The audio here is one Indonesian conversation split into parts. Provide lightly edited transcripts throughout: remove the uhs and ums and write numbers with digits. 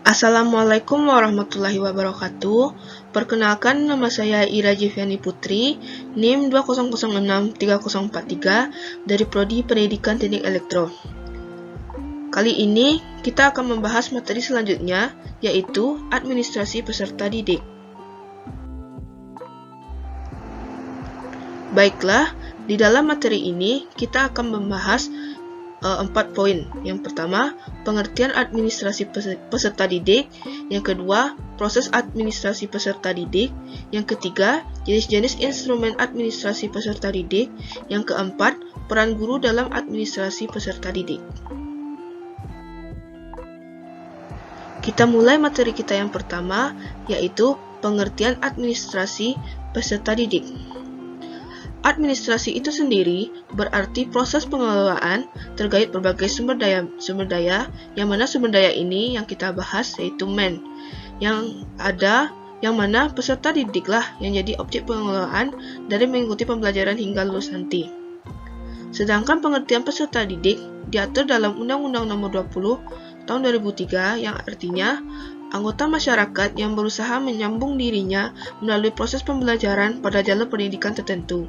Assalamualaikum warahmatullahi wabarakatuh. Perkenalkan, nama saya Ira Jiviani Putri, NIM 20063043 dari Prodi Pendidikan Teknik Elektro. Kali ini kita akan membahas materi selanjutnya, yaitu administrasi peserta didik. Baiklah, di dalam materi ini kita akan membahas 4 poin. Yang pertama, pengertian administrasi peserta didik. Yang kedua, proses administrasi peserta didik. Yang ketiga, jenis-jenis instrumen administrasi peserta didik. Yang keempat, peran guru dalam administrasi peserta didik. Kita mulai materi kita yang pertama, yaitu pengertian administrasi peserta didik. Administrasi itu sendiri berarti proses pengelolaan terkait berbagai sumber daya, yang mana sumber daya ini yang kita bahas yaitu man, yang mana peserta didiklah yang jadi objek pengelolaan dari mengikuti pembelajaran hingga lulus nanti. Sedangkan pengertian peserta didik diatur dalam Undang-Undang Nomor 20 Tahun 2003 yang artinya anggota masyarakat yang berusaha menyambung dirinya melalui proses pembelajaran pada jalur pendidikan tertentu.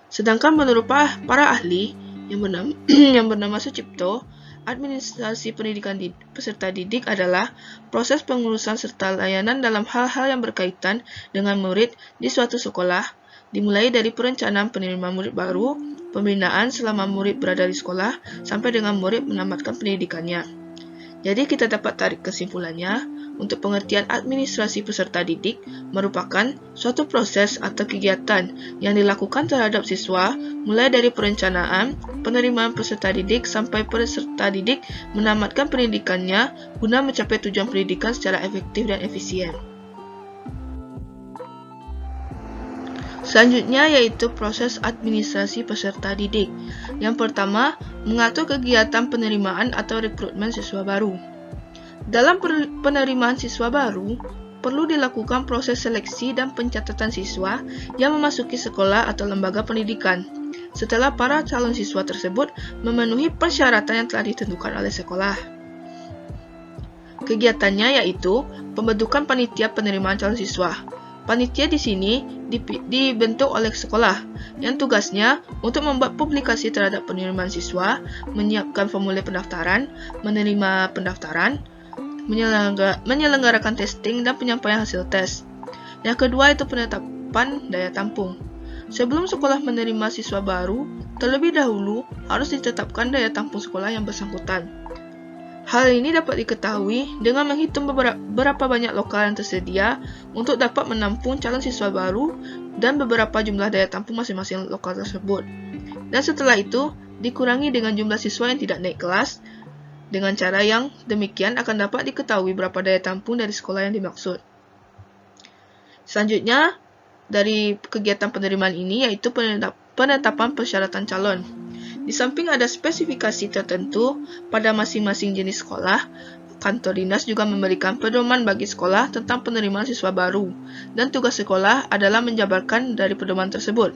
Sedangkan menurut para ahli yang bernama Sucipto, administrasi pendidikan peserta didik adalah proses pengurusan serta layanan dalam hal-hal yang berkaitan dengan murid di suatu sekolah, dimulai dari perencanaan penerimaan murid baru, pembinaan selama murid berada di sekolah, sampai dengan murid menamatkan pendidikannya. Jadi kita dapat tarik kesimpulannya, untuk pengertian administrasi peserta didik merupakan suatu proses atau kegiatan yang dilakukan terhadap siswa mulai dari perencanaan, penerimaan peserta didik sampai peserta didik menamatkan pendidikannya guna mencapai tujuan pendidikan secara efektif dan efisien. Selanjutnya yaitu proses administrasi peserta didik. Yang pertama, mengatur kegiatan penerimaan atau rekrutmen siswa baru. Dalam penerimaan siswa baru, perlu dilakukan proses seleksi dan pencatatan siswa yang memasuki sekolah atau lembaga pendidikan, setelah para calon siswa tersebut memenuhi persyaratan yang telah ditentukan oleh sekolah. Kegiatannya yaitu pembentukan panitia penerimaan calon siswa. Panitia di sini dibentuk oleh sekolah, yang tugasnya untuk membuat publikasi terhadap penerimaan siswa, menyiapkan formulir pendaftaran, menerima pendaftaran, menyelenggarakan testing dan penyampaian hasil tes. Yang kedua itu penetapan daya tampung. Sebelum sekolah menerima siswa baru, terlebih dahulu harus ditetapkan daya tampung sekolah yang bersangkutan. Hal ini dapat diketahui dengan menghitung berapa banyak lokal yang tersedia untuk dapat menampung calon siswa baru dan beberapa jumlah daya tampung masing-masing lokal tersebut. Dan setelah itu, dikurangi dengan jumlah siswa yang tidak naik kelas. Dengan cara yang demikian akan dapat diketahui berapa daya tampung dari sekolah yang dimaksud. Selanjutnya, dari kegiatan penerimaan ini yaitu penetapan persyaratan calon. Di samping ada spesifikasi tertentu pada masing-masing jenis sekolah, kantor dinas juga memberikan pedoman bagi sekolah tentang penerimaan siswa baru, dan tugas sekolah adalah menjabarkan dari pedoman tersebut.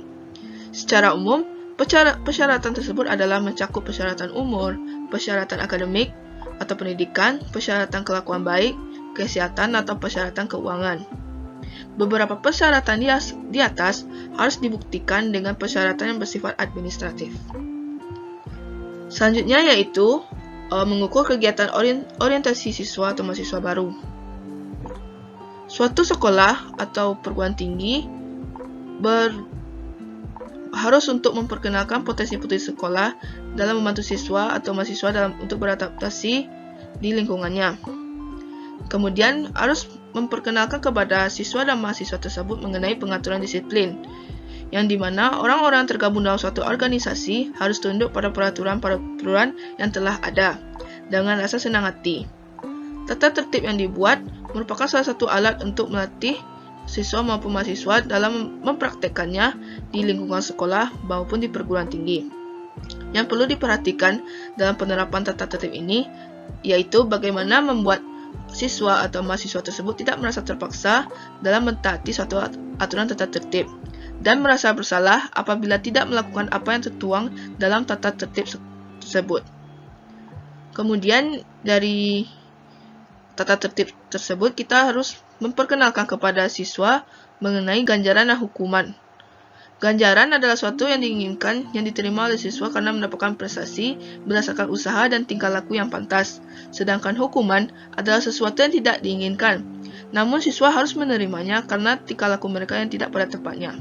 Secara umum, persyaratan tersebut adalah mencakup persyaratan umur, persyaratan akademik atau pendidikan, persyaratan kelakuan baik, kesehatan atau persyaratan keuangan. Beberapa persyaratan di atas harus dibuktikan dengan persyaratan yang bersifat administratif. Selanjutnya yaitu mengukur kegiatan orientasi siswa atau mahasiswa baru. Suatu sekolah atau perguruan tinggi harus untuk memperkenalkan potensi-potensi sekolah dalam membantu siswa atau mahasiswa untuk beradaptasi di lingkungannya. Kemudian harus memperkenalkan kepada siswa dan mahasiswa tersebut mengenai pengaturan disiplin, yang dimana orang-orang tergabung dalam suatu organisasi harus tunduk pada peraturan yang telah ada dengan rasa senang hati. Tata tertib yang dibuat merupakan salah satu alat untuk melatih siswa maupun mahasiswa dalam mempraktekkannya di lingkungan sekolah maupun di perguruan tinggi. Yang perlu diperhatikan dalam penerapan tata tertib ini yaitu bagaimana membuat siswa atau mahasiswa tersebut tidak merasa terpaksa dalam mentaati suatu aturan tata tertib, dan merasa bersalah apabila tidak melakukan apa yang tertuang dalam tata tertib tersebut. Kemudian dari tata tertib tersebut kita harus memperkenalkan kepada siswa mengenai ganjaran dan hukuman. Ganjaran adalah suatu yang diinginkan yang diterima oleh siswa karena mendapatkan prestasi berdasarkan usaha dan tingkah laku yang pantas. Sedangkan hukuman adalah sesuatu yang tidak diinginkan, namun siswa harus menerimanya karena tingkah laku mereka yang tidak pada tempatnya.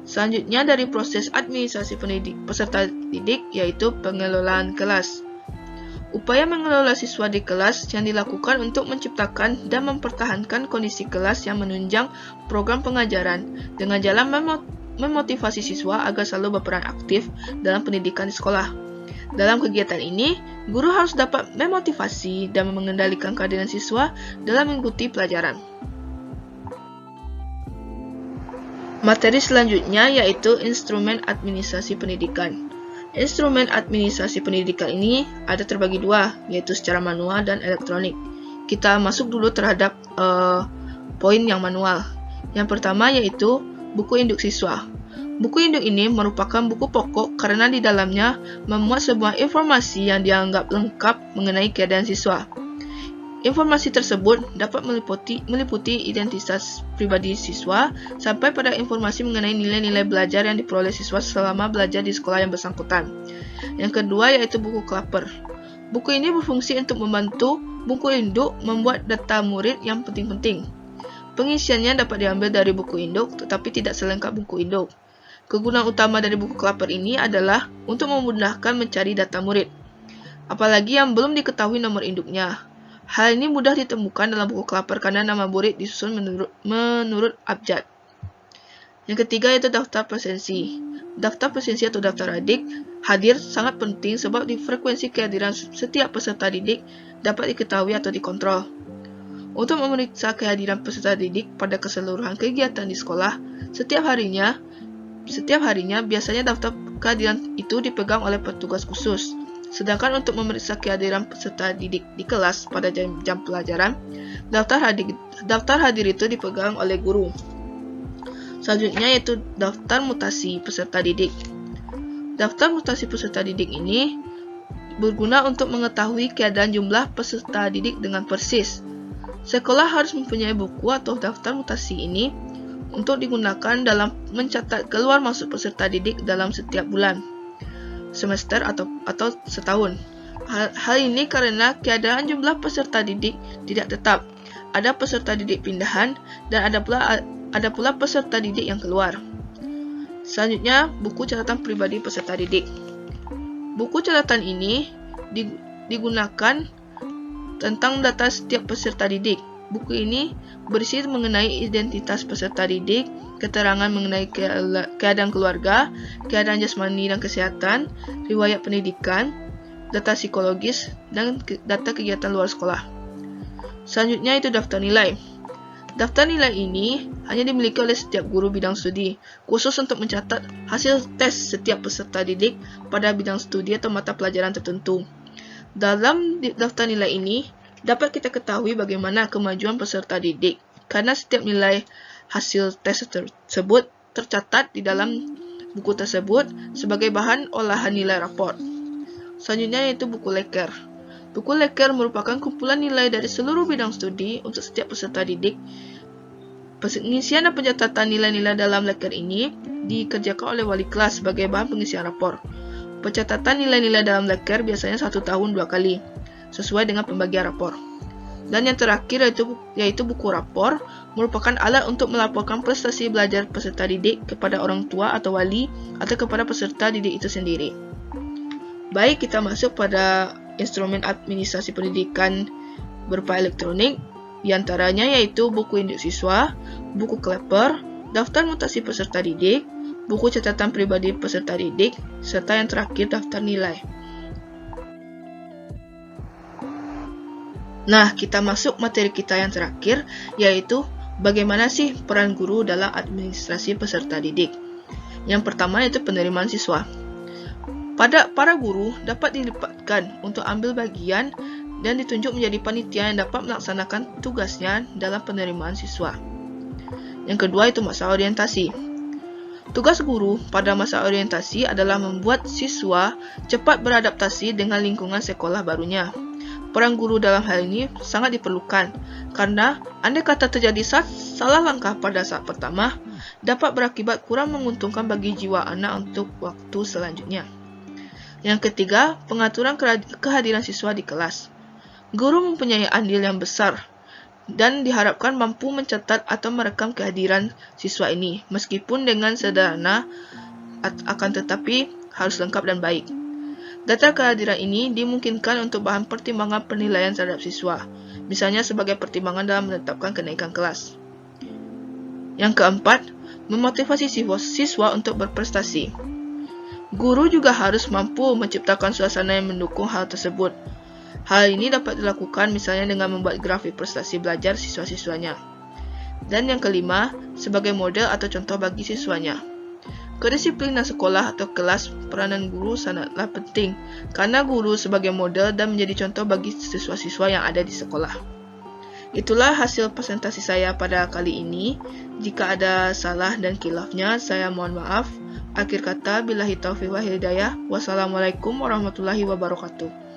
Selanjutnya dari proses administrasi peserta didik yaitu pengelolaan kelas. Upaya mengelola siswa di kelas yang dilakukan untuk menciptakan dan mempertahankan kondisi kelas yang menunjang program pengajaran dengan jalan memotivasi siswa agar selalu berperan aktif dalam pendidikan di sekolah. Dalam kegiatan ini, guru harus dapat memotivasi dan mengendalikan kehadiran siswa dalam mengikuti pelajaran. Materi selanjutnya yaitu instrumen administrasi pendidikan. Instrumen administrasi pendidikan ini ada terbagi dua, yaitu secara manual dan elektronik. Kita masuk dulu terhadap poin yang manual. Yang pertama yaitu buku induk siswa. Buku induk ini merupakan buku pokok karena di dalamnya memuat sebuah informasi yang dianggap lengkap mengenai keadaan siswa. Informasi tersebut dapat meliputi identitas pribadi siswa sampai pada informasi mengenai nilai-nilai belajar yang diperoleh siswa selama belajar di sekolah yang bersangkutan. Yang kedua yaitu buku klaper. Buku ini berfungsi untuk membantu buku induk membuat data murid yang penting-penting. Pengisiannya dapat diambil dari buku induk, tetapi tidak selengkap buku induk. Kegunaan utama dari buku klaper ini adalah untuk memudahkan mencari data murid, apalagi yang belum diketahui nomor induknya. Hal ini mudah ditemukan dalam buku klaper karena nama murid disusun menurut abjad. Yang ketiga yaitu daftar presensi. Daftar presensi atau daftar hadir sangat penting sebab di frekuensi kehadiran setiap peserta didik dapat diketahui atau dikontrol. Untuk memeriksa kehadiran peserta didik pada keseluruhan kegiatan di sekolah, setiap harinya biasanya daftar kehadiran itu dipegang oleh petugas khusus. Sedangkan untuk memeriksa kehadiran peserta didik di kelas pada jam pelajaran, daftar hadir itu dipegang oleh guru. Selanjutnya yaitu daftar mutasi peserta didik. Daftar mutasi peserta didik ini berguna untuk mengetahui keadaan jumlah peserta didik dengan persis. Sekolah harus mempunyai buku atau daftar mutasi ini untuk digunakan dalam mencatat keluar masuk peserta didik dalam setiap bulan, semester atau setahun. Hal ini karena keadaan jumlah peserta didik tidak tetap. Ada peserta didik pindahan dan ada pula peserta didik yang keluar. Selanjutnya, buku catatan pribadi peserta didik. Buku catatan ini digunakan tentang data setiap peserta didik. Buku ini berisi mengenai identitas peserta didik, keterangan mengenai keadaan keluarga, keadaan jasmani dan kesehatan, riwayat pendidikan, data psikologis, dan data kegiatan luar sekolah. Selanjutnya itu daftar nilai. Daftar nilai ini hanya dimiliki oleh setiap guru bidang studi, khusus untuk mencatat hasil tes setiap peserta didik pada bidang studi atau mata pelajaran tertentu. Dalam daftar nilai ini, dapat kita ketahui bagaimana kemajuan peserta didik, karena setiap nilai hasil tes tersebut tercatat di dalam buku tersebut sebagai bahan olahan nilai rapor. Selanjutnya yaitu buku leker. Buku leker merupakan kumpulan nilai dari seluruh bidang studi untuk setiap peserta didik. Pengisian dan pencatatan nilai-nilai dalam leker ini dikerjakan oleh wali kelas sebagai bahan pengisian rapor. Pencatatan nilai-nilai dalam leker biasanya 1 tahun 2 kali, sesuai dengan pembagian rapor. Dan yang terakhir yaitu buku rapor, merupakan alat untuk melaporkan prestasi belajar peserta didik kepada orang tua atau wali atau kepada peserta didik itu sendiri. Baik, kita masuk pada instrumen administrasi pendidikan berupa elektronik, diantaranya yaitu buku induk siswa, buku klaper, daftar mutasi peserta didik, buku catatan pribadi peserta didik, serta yang terakhir daftar nilai. Nah, kita masuk materi kita yang terakhir, yaitu bagaimana sih peran guru dalam administrasi peserta didik. Yang pertama yaitu penerimaan siswa. Para guru dapat dilibatkan untuk ambil bagian dan ditunjuk menjadi panitia yang dapat melaksanakan tugasnya dalam penerimaan siswa. Yang kedua itu masalah orientasi. Tugas guru pada masa orientasi adalah membuat siswa cepat beradaptasi dengan lingkungan sekolah barunya. Peran guru dalam hal ini sangat diperlukan, karena andai kata terjadi salah langkah pada saat pertama, dapat berakibat kurang menguntungkan bagi jiwa anak untuk waktu selanjutnya. Yang ketiga, pengaturan kehadiran siswa di kelas. Guru mempunyai andil yang besar dan diharapkan mampu mencatat atau merekam kehadiran siswa ini, meskipun dengan sederhana, akan tetapi harus lengkap dan baik. Data kehadiran ini dimungkinkan untuk bahan pertimbangan penilaian terhadap siswa, misalnya sebagai pertimbangan dalam menetapkan kenaikan kelas. Yang keempat, memotivasi siswa untuk berprestasi. Guru juga harus mampu menciptakan suasana yang mendukung hal tersebut. Hal ini dapat dilakukan misalnya dengan membuat grafik prestasi belajar siswa-siswanya. Dan yang kelima, sebagai model atau contoh bagi siswanya. Kedisiplinan sekolah atau kelas, peranan guru sangatlah penting, karena guru sebagai model dan menjadi contoh bagi siswa-siswa yang ada di sekolah. Itulah hasil presentasi saya pada kali ini. Jika ada salah dan khilafnya, saya mohon maaf. Akhir kata, billahi taufiq wal hidayah. Wassalamualaikum warahmatullahi wabarakatuh.